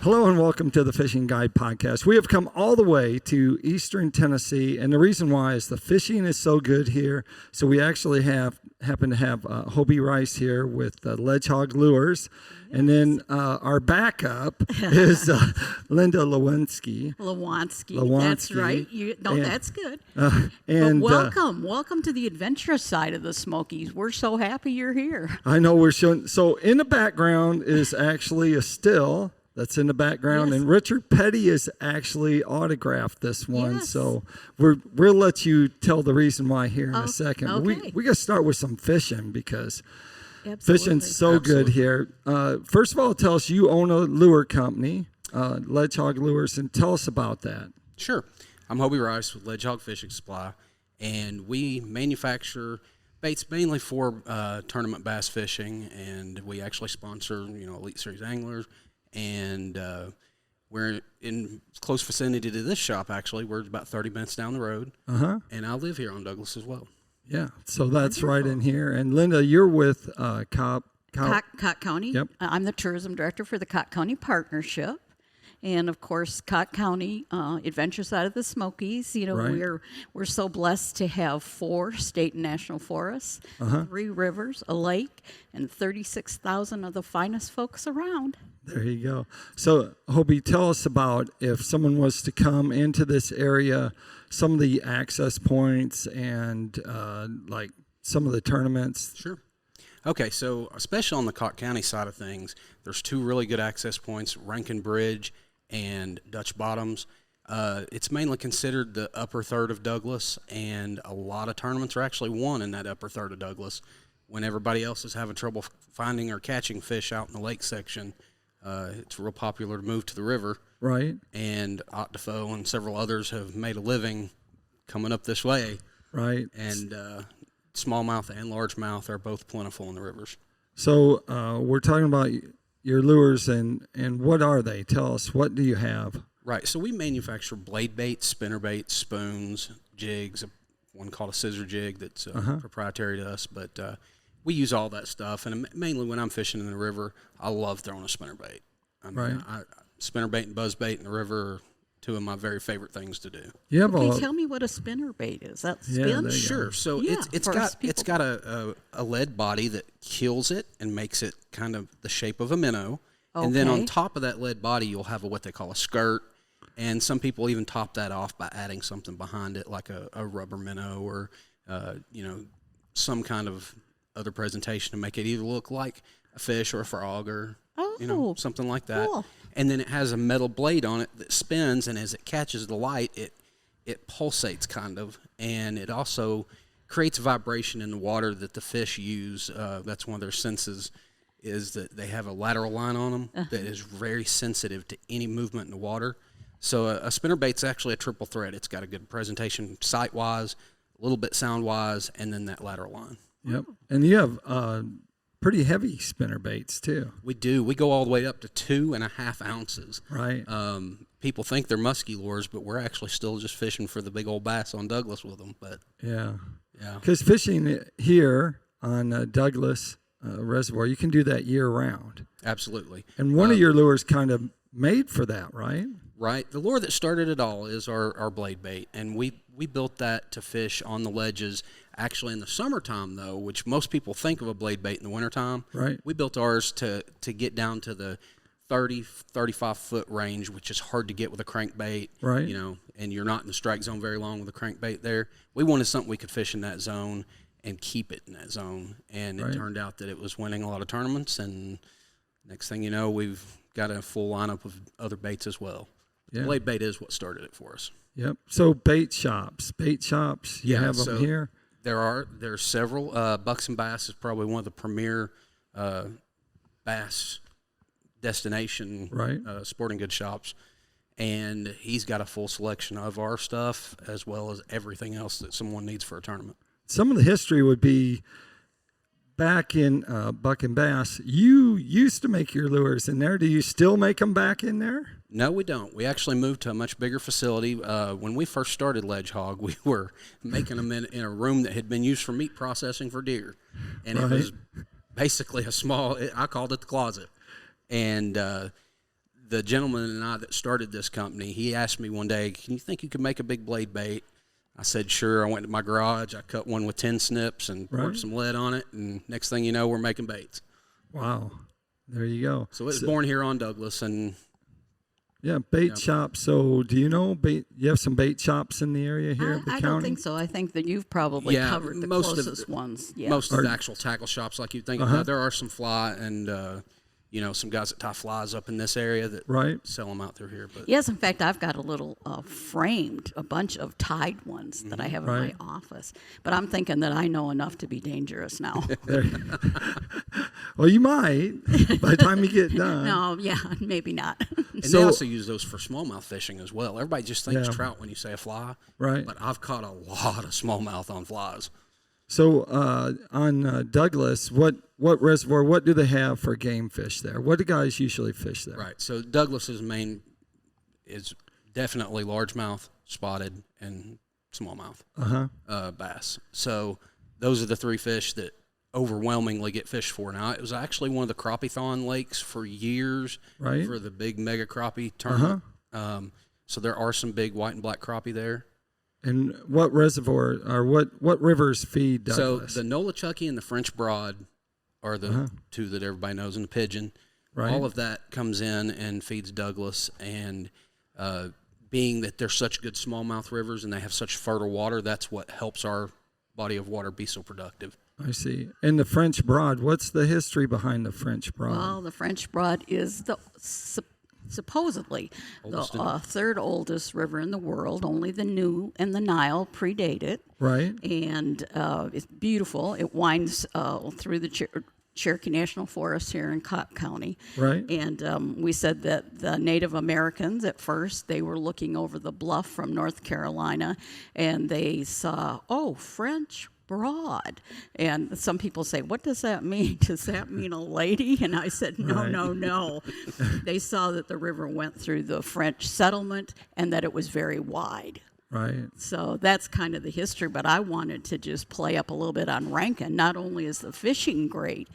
Hello and welcome to the Fishing Guide Podcast. We have come all the way to Eastern Tennessee, and the reason why is the fishing is so good here. So we actually happen to have Hobie Rice here with Ledge Hog Lures, and then our backup is Linda Lewanski. Lewanski, that's right. That's good. Welcome to the adventurous side of the Smokies. We're so happy you're here. I know we're showing. So in the background is actually a still. That's in the background, yes. And Richard Petty has actually autographed this one. Yes. So we'll let you tell the reason why here in a second. Okay. We got to start with some fishing because Absolutely. fishing's so good here. First of all, tell us you own a lure company, Ledge Hog Lures, and tell us about that. Sure. I'm Hobie Rice with Ledge Hog Fishing Supply, and we manufacture baits mainly for tournament bass fishing, and we actually sponsor, Elite Series anglers. And we're in close vicinity to this shop, actually. We're about 30 minutes down the road. And I live here on Douglas as well. Yeah, so that's right in here. And Linda, you're with Cocke County. Yep. I'm the tourism director for the Cocke County Partnership. And, of course, Cocke County, adventure side of the Smokies. Right. We're so blessed to have 4 state and national forests, 3 rivers, a lake, and 36,000 of the finest folks around. There you go. So, Hobie, tell us about if someone was to come into this area, some of the access points and like some of the tournaments. Sure. Okay, so especially on the Cocke County side of things, there's 2 really good access points, Rankin Bridge and Dutch Bottoms. It's mainly considered the upper third of Douglas, and a lot of tournaments are actually won in that upper third of Douglas. When everybody else is having trouble finding or catching fish out in the lake section, it's real popular to move to the river. Right. And Ott Defoe and several others have made a living coming up this way. Right. And smallmouth and largemouth are both plentiful in the rivers. So we're talking about your lures, and what are they? Tell us, what do you have? Right. So we manufacture blade bait, spinner baits, spoons, jigs, one called a scissor jig that's proprietary to us, but we use all that stuff, and mainly when I'm fishing in the river, I love throwing a spinner bait. Right. Spinner bait and buzz bait in the river are 2 of my very favorite things to do. Tell me what a spinner bait is. That spin? Sure. So it's got a lead body that kills it and makes it kind of the shape of a minnow. Okay. And then on top of that lead body, you'll have what they call a skirt. And some people even top that off by adding something behind it, like a rubber minnow or some kind of other presentation to make it either look like a fish or a frog or something like that. Cool. And then it has a metal blade on it that spins, and as it catches the light, it pulsates kind of, and it also creates vibration in the water that the fish use. That's one of their senses, is that they have a lateral line on them that is very sensitive to any movement in the water. So a spinner bait's actually a triple threat. It's got a good presentation sight-wise, a little bit sound-wise, and then that lateral line. Yep. And you have pretty heavy spinner baits too. We do. We go all the way up to 2.5 ounces. Right. People think they're musky lures, but we're actually still just fishing for the big old bass on Douglas with them. But yeah. Because fishing here on Douglas Reservoir, you can do that year round. Absolutely. And one of your lures kind of made for that, right? Right. The lure that started it all is our blade bait, and we built that to fish on the ledges. Actually, in the summertime, though, which most people think of a blade bait in the wintertime, right. We built ours to get down to the 30, 35-foot range, which is hard to get with a crankbait, right. And you're not in the strike zone very long with a crankbait there. We wanted something we could fish in that zone and keep it in that zone, and it turned out that it was winning a lot of tournaments, and next thing you know, we've got a full lineup of other baits as well. Yeah. The blade bait is what started it for us. Yep. So bait shops, you have them here? There are several. Bucks and Bass is probably one of the premier bass destination sporting goods shops, and he's got a full selection of our stuff as well as everything else that someone needs for a tournament. Some of the history would be back in Buck and Bass. You used to make your lures in there. Do you still make them back in there? No, we don't. We actually moved to a much bigger facility. When we first started Ledge Hog, we were making them in a room that had been used for meat processing for deer. And it was basically a small, I called it the closet. And the gentleman and I that started this company, he asked me one day, "Can you think you could make a big blade bait?" I said, "Sure." I went to my garage. I cut one with 10 snips and poured some lead on it, and next thing you know, we're making baits. Wow. There you go. So it was born here on Douglas, and yeah, bait shops. So do you know you have some bait shops in the area here of the I county? don't think so. I think that you've probably covered the closest ones. Yeah. Most of the actual tackle shops, like you think about, there are some fly and some guys that tie flies up in this area that sell them out through here. But yes, in fact, I've got a little a bunch of tied ones that I have in my office. But I'm thinking that I know enough to be dangerous now. Well, you might by the time you get done. No, yeah, maybe not. And they also use those for smallmouth fishing as well. Everybody just thinks trout when you say a fly. Right. But I've caught a lot of smallmouth on flies. So on Douglas, what reservoir, what do they have for game fish there? What do guys usually fish there? Right. So Douglas's main is definitely largemouth, spotted, and smallmouth bass. So those are the three fish that overwhelmingly get fished for. Now, it was actually one of the crappie-thon lakes for years for the big mega crappie tournament. So there are some big white and black crappie there. And what reservoir or what rivers feed Douglas? So the Nolichucky and the French Broad are the two that everybody knows, and the Pigeon. Right. All of that comes in and feeds Douglas, and being that they're such good smallmouth rivers and they have such fertile water, that's what helps our body of water be so productive. I see. And the French Broad, what's the history behind the French Broad? Well, the French Broad is supposedly the third oldest river in the world. Only the New and the Nile predate it. Right. And it's beautiful. It winds through the Cherokee National Forest here in Cocke County. Right. And we said that the Native Americans, at first, they were looking over the bluff from North Carolina, and they saw, French Broad. And some people say, what does that mean? Does that mean a lady? And I said, no. They saw that the river went through the French settlement and that it was very wide. Right. So that's kind of the history, but I wanted to just play up a little bit on Rankin. Not only is the fishing great,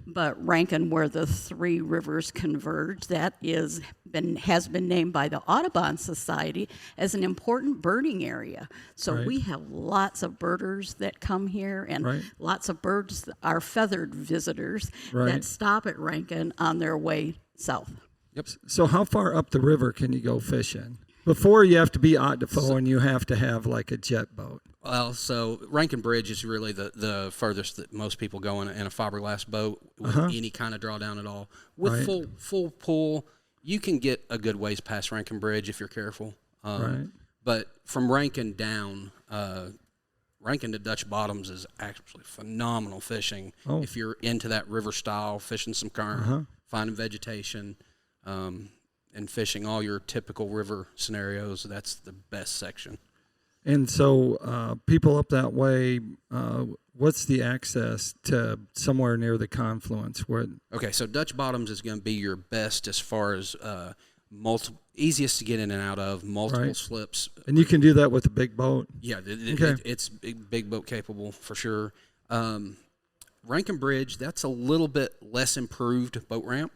but Rankin, where the three rivers converge, that has been named by the Audubon Society as an important birding area. So we have lots of birders that come here, and lots of birds are feathered visitors that stop at Rankin on their way south. Yep. So how far up the river can you go fishing? Before you have to be out to Defoe and you have to have like a jet boat. Well, so Rankin Bridge is really the furthest that most people go in a fiberglass boat with any kind of drawdown at all. With full pull, you can get a good ways past Rankin Bridge if you're careful. But from Rankin down, Rankin to Dutch Bottoms is actually phenomenal fishing if you're into that river style, fishing some current, finding vegetation. And fishing all your typical river scenarios, that's the best section. And so people up that way, what's the access to somewhere near the confluence? Okay, so Dutch Bottoms is going to be your best as far as easiest to get in and out of, multiple slips. And you can do that with a big boat? Yeah, it's big boat capable for sure. Rankin Bridge, that's a little bit less improved boat ramp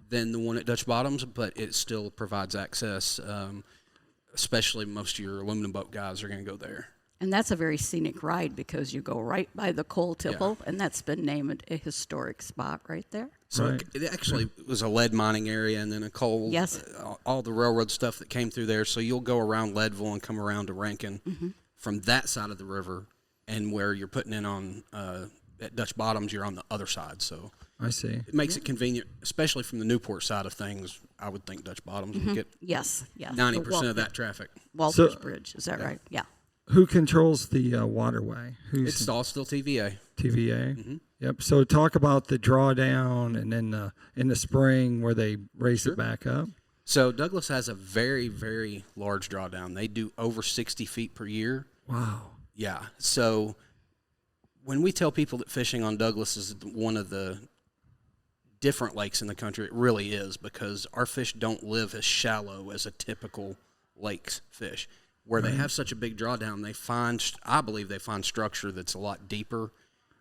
than the one at Dutch Bottoms, but it still provides access, especially most of your aluminum boat guys are going to go there. And that's a very scenic ride because you go right by the coal tipple, and that's been named a historic spot right there. So it actually was a lead mining area and then a coal, all the railroad stuff that came through there. So you'll go around Leadville and come around to Rankin from that side of the river, and where you're putting in on at Dutch Bottoms, you're on the other side, so I see. It makes it convenient, especially from the Newport side of things. I would think Dutch Bottoms would get 90% of that traffic. Walters Bridge, is that right? Yeah. Who controls the waterway? It's all still TVA. TVA. Yep. So talk about the drawdown, and then in the spring where they raise it back up. So Douglas has a very, very large drawdown. They do over 60 feet per year. Wow. Yeah. So when we tell people that fishing on Douglas is one of the different lakes in the country, it really is, because our fish don't live as shallow as a typical lake's fish. Where they have such a big drawdown, I believe they find structure that's a lot deeper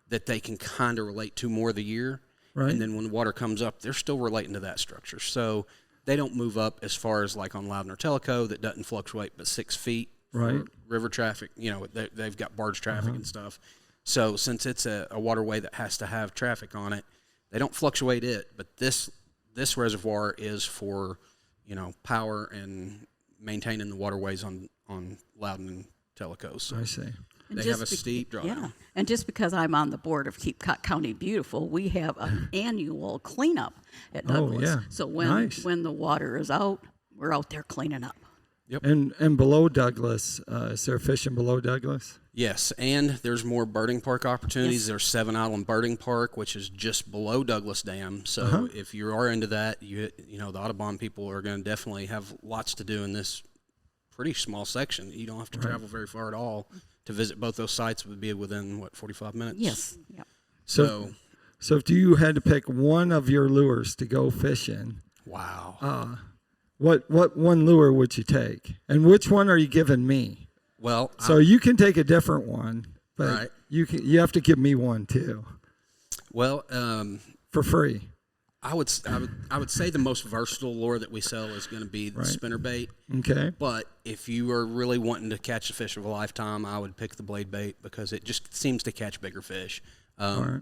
that they can kind of relate to more of the year. Right. And then when the water comes up, they're still relating to that structure. So they don't move up as far as like on Loudon or Tellico that doesn't fluctuate but 6 feet. Right. River traffic, they've got barge traffic and stuff. So since it's a waterway that has to have traffic on it, they don't fluctuate it. But this reservoir is for, power and maintaining the waterways on Loudon and Tellico. So I see. They have a steep drop. Yeah, and just because I'm on the board of Keep Cocke County Beautiful, we have an annual cleanup at Douglas. Yeah. So when the water is out, we're out there cleaning up. Yep. And below Douglas, is there fishing below Douglas? Yes, and there's more birding park opportunities. Yes. There's Seven Island Birding Park, which is just below Douglas Dam. So if you are into that, the Audubon people are going to definitely have lots to do in this pretty small section. You don't have to travel very far at all to visit both those sites. Would be within 45 minutes. Yes. Yep. So if you had to pick one of your lures to go fishing, wow. What one lure would you take, and which one are you giving me? Well, so you can take a different one, but you have to give me one too. Well, for free. I would say the most versatile lure that we sell is going to be the spinnerbait. Okay. But if you are really wanting to catch a fish of a lifetime, I would pick the blade bait because it just seems to catch bigger fish.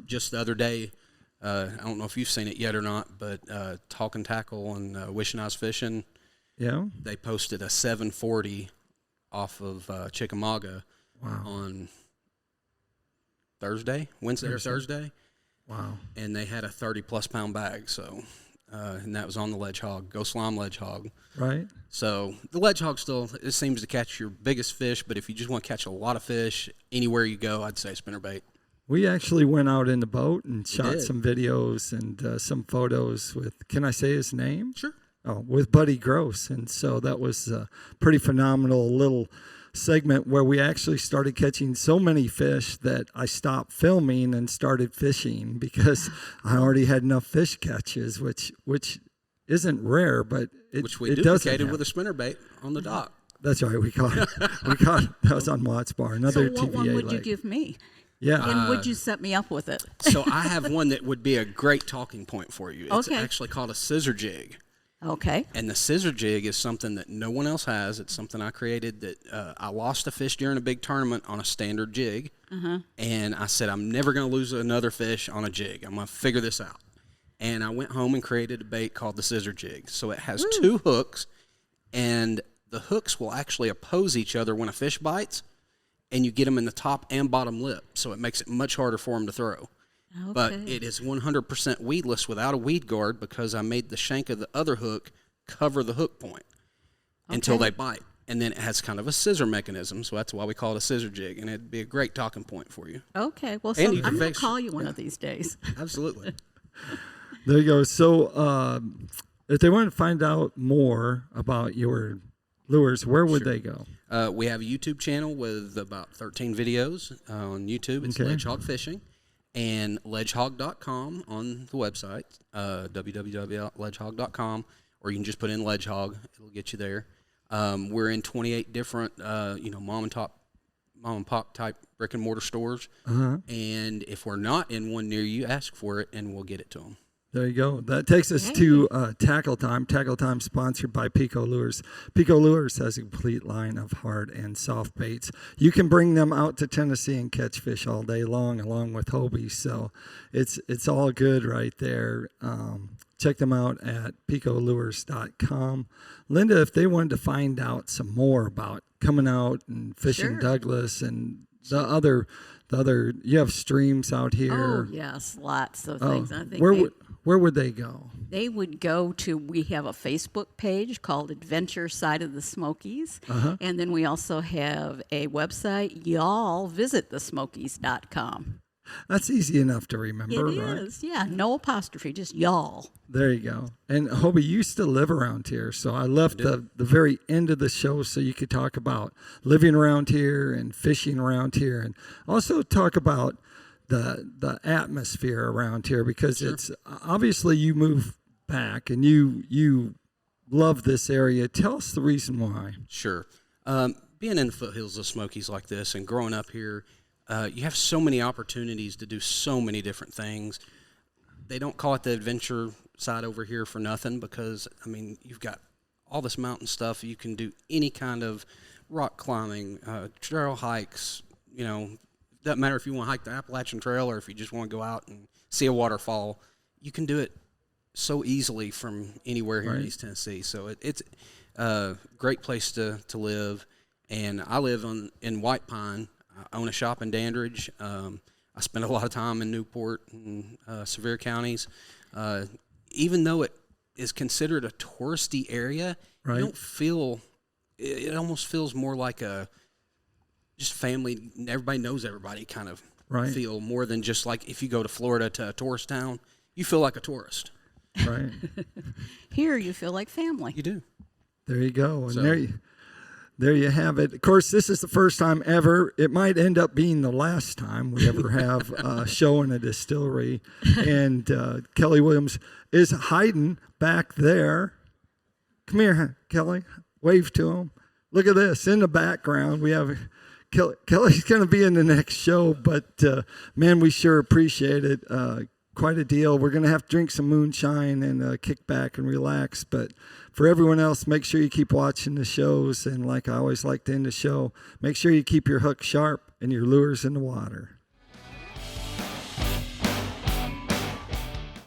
Just the other day, I don't know if you've seen it yet or not, but Talk and Tackle and Wishing I Was Fishing, they posted a 740 off of Chickamauga on Wednesday or Thursday. Wow. And they had a 30-plus pound bag, so and that was on the Ledge Hog, Go Slime Ledge Hog. Right. So the Ledge Hog it seems to catch your biggest fish, but if you just want to catch a lot of fish, anywhere you go, I'd say spinnerbait. We actually went out in the boat and shot some videos and some photos with, can I say his name? Sure. Oh, with Buddy Gross. And so that was a pretty phenomenal little segment where we actually started catching so many fish that I stopped filming and started fishing because I already had enough fish catches, which isn't rare, but which we it duplicated with a spinnerbait on the dock. That's right. We caught that was on Watts Bar. Another TVA. So what one would lake. you give me? Yeah. And would you set me up with it? So I have one that would be a great talking point for you. It's actually called a scissor jig. Okay. And the scissor jig is something that no one else has. It's something I created that I lost a fish during a big tournament on a standard jig. And I said, I'm never going to lose another fish on a jig. I'm going to figure this out. And I went home and created a bait called the scissor jig. So it has 2 hooks, and the hooks will actually oppose each other when a fish bites, and you get them in the top and bottom lip. So it makes it much harder for them to throw. Okay. But it is 100% weedless without a weed guard because I made the shank of the other hook cover the hook point until they bite. And then it has kind of a scissor mechanism, so that's why we call it a scissor jig, and it'd be a great talking point for you. Okay, well, I'm going to call you one of these days. Absolutely. There you go. So if they want to find out more about your lures, where would they go? We have a YouTube channel with about 13 videos on YouTube. It's Ledge Hog Fishing. And ledgehog.com on the website, www.ledgehog.com, or you can just put in Ledge Hog. It'll get you there. We're in 28 different, mom and pop type brick and mortar stores. And if we're not in one near you, ask for it, and we'll get it to them. There you go. That takes us to Tackle Time. Tackle Time sponsored by PICO Lures. PICO Lures has a complete line of hard and soft baits. You can bring them out to Tennessee and catch fish all day long, along with Hobie. So it's all good right there. Check them out at PICOLures.com. Linda, if they wanted to find out some more about coming out and fishing Douglas and the other, you have streams out here. Oh, yes, lots of things. I think where would they go? They would go to, we have a Facebook page called Adventure Side of the Smokies. And then we also have a website, y'allvisitthesmokies.com. That's easy enough to remember, right? It is, yeah. No apostrophe, just y'all. There you go. And Hobie, you used to live around here, so I left the very end of the show so you could talk about living around here and fishing around here, and also talk about the atmosphere around here, because it's obviously you moved back and you love this area. Tell us the reason why. Sure. Being in the foothills of Smokies like this and growing up here, you have so many opportunities to do so many different things. They don't call it the adventure side over here for nothing because, I mean, you've got all this mountain stuff. You can do any kind of rock climbing, trail hikes, you know, doesn't matter if you want to hike the Appalachian Trail or if you just want to go out and see a waterfall. You can do it so easily from anywhere here in East Tennessee. So it's a great place to live. And I live in White Pine. I own a shop in Dandridge. I spend a lot of time in Newport and Sevier counties. Even though it is considered a touristy area, you don't feel it almost feels more like a just family. Everybody knows everybody kind of feel more than just like if you go to Florida to a tourist town, you feel like a tourist. Right. Here you feel like family. You do. There you go. And there you have it. Of course, this is the first time ever. It might end up being the last time we ever have a show in a distillery. And Kelly Williams is hiding back there. Come here, Kelly. Wave to him. Look at this. In the background, we have Kelly's going to be in the next show. But, man, we sure appreciate it. Quite a deal. We're going to have to drink some moonshine and kick back and relax. But for everyone else, make sure you keep watching the shows. And like I always like to end the show, make sure you keep your hook sharp and your lures in the water.